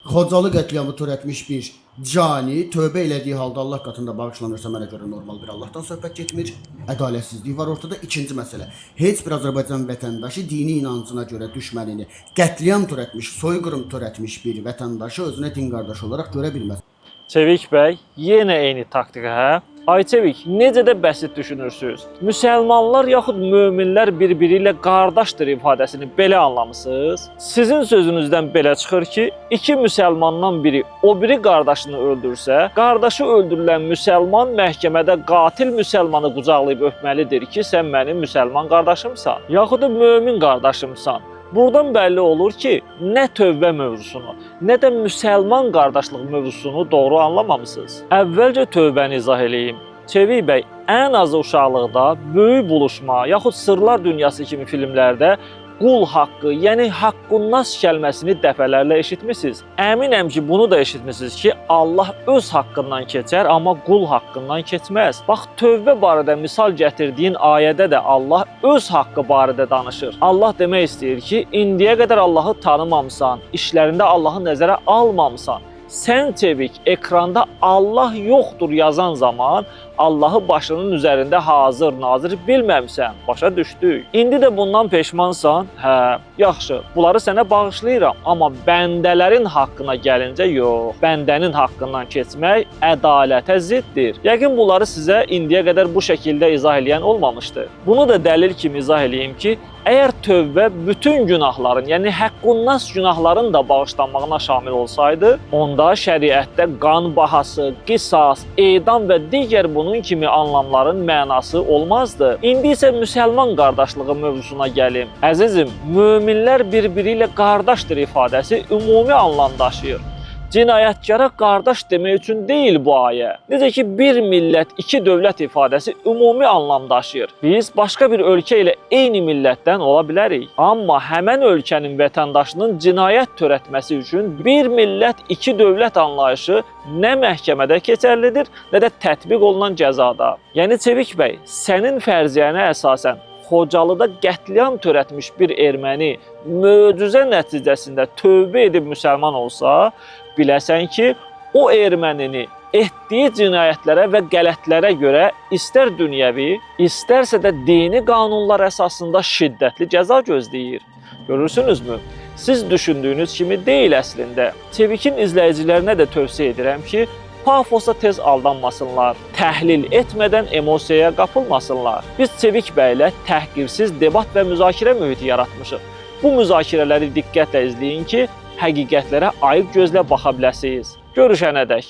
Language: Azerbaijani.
Xocalı qətliamı törətmiş bir cani tövbə elədiyi halda Allah qatında bağışlanırsa mənə görə normal bir Allahdan söhbət getmir. Ədalətsizlik var ortada. İkinci məsələ. Heç bir Azərbaycan vətəndaşı dini inancına görə düşmənini qətliam törətmiş, soyqırım törətmiş bir vətəndaşı özünə din qardaşı olaraq görə bilməz. Çevik bəy, yenə eyni taktika, hə? Ay Çevik, necə də bəsit düşünürsünüz? Müsəlmanlar yaxud möminlər bir-biri ilə qardaşdır ifadəsini belə anlamısınız? Sizin sözünüzdən belə çıxır ki, iki müsəlmandan biri o biri qardaşını öldürsə, qardaşı öldürülən müsəlman məhkəmədə qatil müsəlmanı qucaqlayıb öpməlidir ki, sən mənim müsəlman qardaşımsan, yaxud da mömin qardaşımsan. Buradan bəlli olur ki, nə tövbə mövzusunu, nə də müsəlman qardaşlıq mövzusunu doğru anlamamısınız. Əvvəlcə tövbəni izah eləyim. Çevik bəy, ən azı uşaqlıqda Böyük Buluşma, yaxud Sırlar Dünyası kimi filmlərdə qul haqqı, yəni haqqunnas kəlməsini dəfələrlə eşitmisiniz. Əminəm ki, bunu da eşitmisiniz ki, Allah öz haqqından keçər, amma qul haqqından keçməz. Bax, tövbə barədə misal gətirdiyin ayədə də Allah öz haqqı barədə danışır. Allah demək istəyir ki, indiyə qədər Allahı tanımamısan, işlərində Allahı nəzərə almamısan. Sən Çevik, ekranda Allah yoxdur yazan zaman Allahı başının üzərində hazır, nazir bilməmsən, başa düşdük. İndi də bundan peşmansan, hə, yaxşı, bunları sənə bağışlayıram, amma bəndələrin haqqına gəlincə yox. Bəndənin haqqından keçmək ədalətə ziddir. Yəqin bunları sizə indiyə qədər bu şəkildə izah eləyən olmamışdı. Bunu da dəlil kimi izah eləyim ki, əgər tövbə bütün günahların, yəni haqqunnas günahların da bağışlanmağına şamil olsaydı, onda şəriətdə qan bahası, qisas, edam və digər bunun kimi anlamların mənası olmazdı. İndi isə müsəlman qardaşlığı mövzusuna gəlim. Əzizim, möminlər bir-biri ilə qardaşdır ifadəsi ümumi anlam daşıyır. Cinayətkara qardaş demək üçün deyil bu ayə. Necə ki, bir millət, iki dövlət ifadəsi ümumi anlam daşıyır. Biz başqa bir ölkə ilə eyni millətdən ola bilərik. Amma həmən ölkənin vətəndaşının cinayət törətməsi üçün bir millət, iki dövlət anlayışı nə məhkəmədə keçərlidir, nə də tətbiq olunan cəzada. Yəni Çevik bəy, sənin fərziyyənə əsasən Xocalıda qətliam törətmiş bir erməni möcüzə nəticəsində tövbə edib müsəlman olsa, biləsən ki, o ermənini etdiyi cinayətlərə və qələtlərə görə istər dünyəvi, istərsə də dini qanunlar əsasında şiddətli cəza gözləyir. Görürsünüzmü? Siz düşündüyünüz kimi deyil əslində. Çevikin izləyicilərinə də tövsiyə edirəm ki, pafosa tez aldanmasınlar, təhlil etmədən emosiyaya qapılmasınlar. Biz Çevik bəylə təhqirsiz debat və müzakirə mühiti yaratmışıq. Bu müzakirələri diqqətlə izləyin ki, həqiqətlərə ayıq gözlə baxa biləsiniz. Görüşənədək.